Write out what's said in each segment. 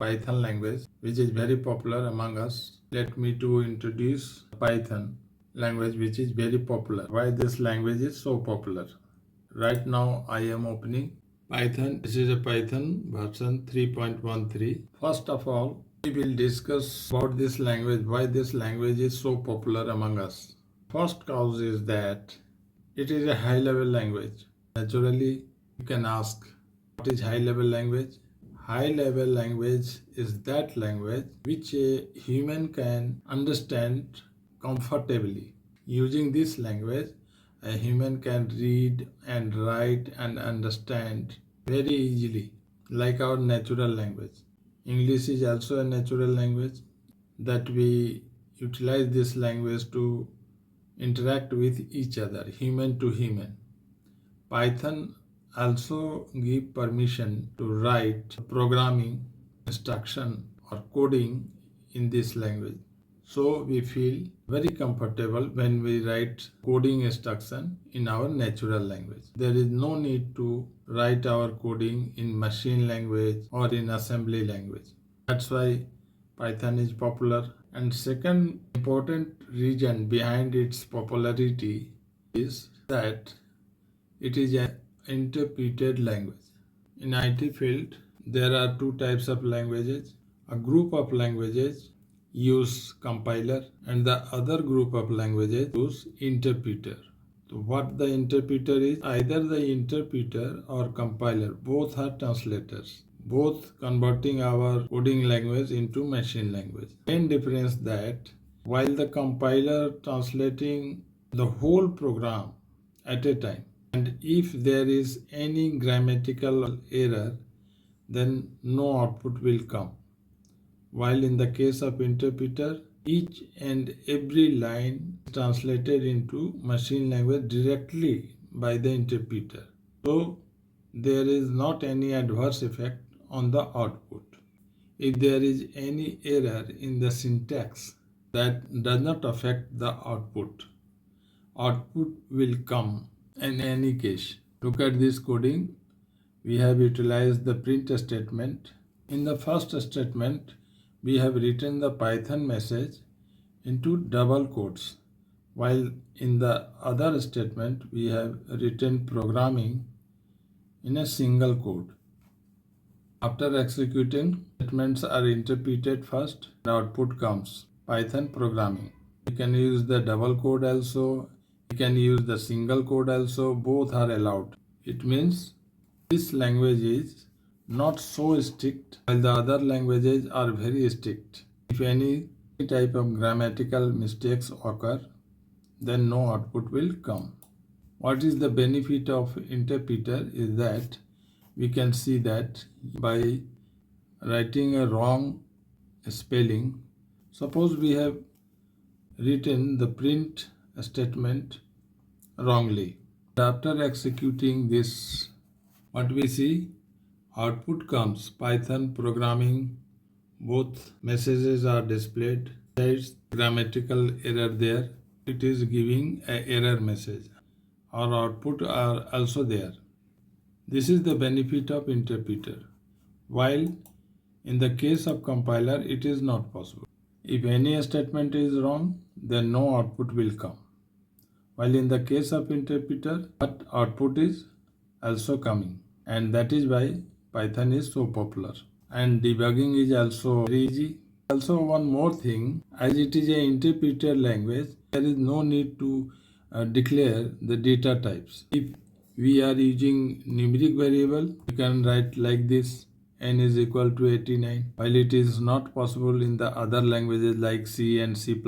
Python language, which is very popular among us. Let me to introduce Python language, which is very popular. Why this language is so popular? Right now I am opening Python. This is a Python version 3.13. First of all, we will discuss about this language, why this language is so popular among us. First cause is that it is a high-level language. Naturally, you can ask, what is high-level language? High-level language is that language which a human can understand comfortably. Using this language, a human can read and write and understand very easily, like our natural language. English is also a natural language that we utilize this language to interact with each other, human to human. Python also give permission to write programming instruction or coding in this language. So we feel very comfortable when we write coding instruction in our natural language. There is no need to write our coding in machine language or in assembly language. That's why Python is popular. And second important reason behind its popularity is that it is an interpreted language. In IT field, there are two types of languages. A group of languages use compiler and the other group of languages use interpreter. So what the interpreter is, either the interpreter or compiler, both are translators, both converting our coding language into machine language. Main difference that while the compiler translating the whole program at a time, and if there is any grammatical error, then no output will come. While in the case of interpreter, each and every line is translated into machine language directly by the interpreter. So there is not any adverse effect on the output. If there is any error in the syntax, that does not affect the output. Output will come in any case. Look at this coding. We have utilized the print statement. In the first statement, we have written the Python message into double quotes, while in the other statement, we have written programming in a single quote. After executing, statements are interpreted first, the output comes. Python programming. You can use the double quote also, you can use the single quote also, both are allowed. It means this language is not so strict, while the other languages are very strict. If any type of grammatical mistakes occur, then no output will come. What is the benefit of interpreter is that we can see that by writing a wrong spelling, suppose we have written the print statement wrongly. After executing this, what we see, output comes Python programming, both messages are displayed. There is grammatical error there, it is giving an error message. Our output are also there. This is the benefit of interpreter. While in the case of compiler, it is not possible. If any statement is wrong, then no output will come. While in the case of interpreter, that output is also coming. And that is why Python is so popular. And debugging is also very easy. Also one more thing, as it is an interpreter language, there is no need to declare the data types. If we are using numeric variable, you can write like this, n is equal to 89, while it is not possible in the other languages like C and C++.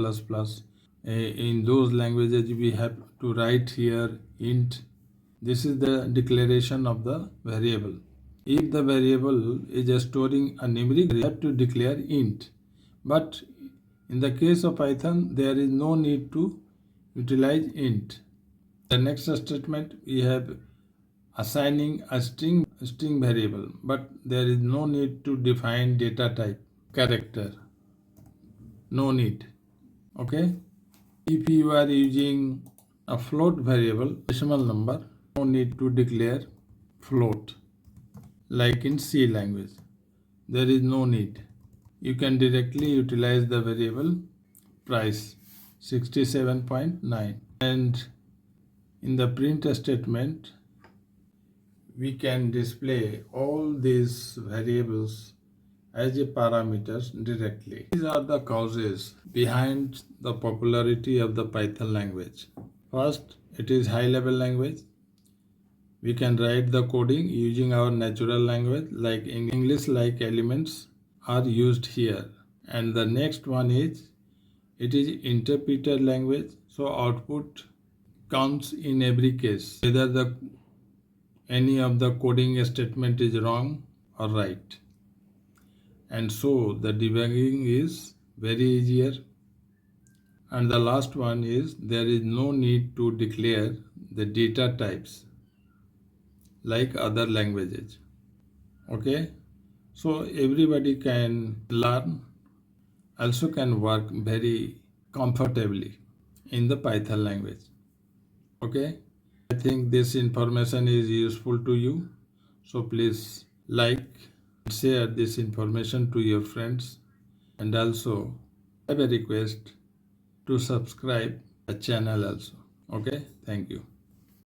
In those languages, we have to write here int. This is the declaration of the variable. If the variable is storing a numeric, we have to declare int. But in the case of Python, there is no need to utilize int. The next statement, we have assigning a string variable, but there is no need to define data type, character. No need. Okay. If you are using a float variable, decimal number, no need to declare float, like in C language. there is no need. You can directly utilize the variable price 67.9, and in the print statement we can display all these variables as a parameters directly. These are the causes behind the popularity of the Python language. First, it is high level language. We can write the coding using our natural language, like English like elements are used here. And the next one is, it is interpreted language, so output counts in every case, whether any of the coding statement is wrong or right. And so the debugging is very easier. And the last one is, there is no need to declare the data types like other languages. Okay, so everybody can learn, also can work very comfortably in the Python language. Okay, I think this information is useful to you, so please like, share this information to your friends, and also have a request to subscribe the channel also. Okay, thank you.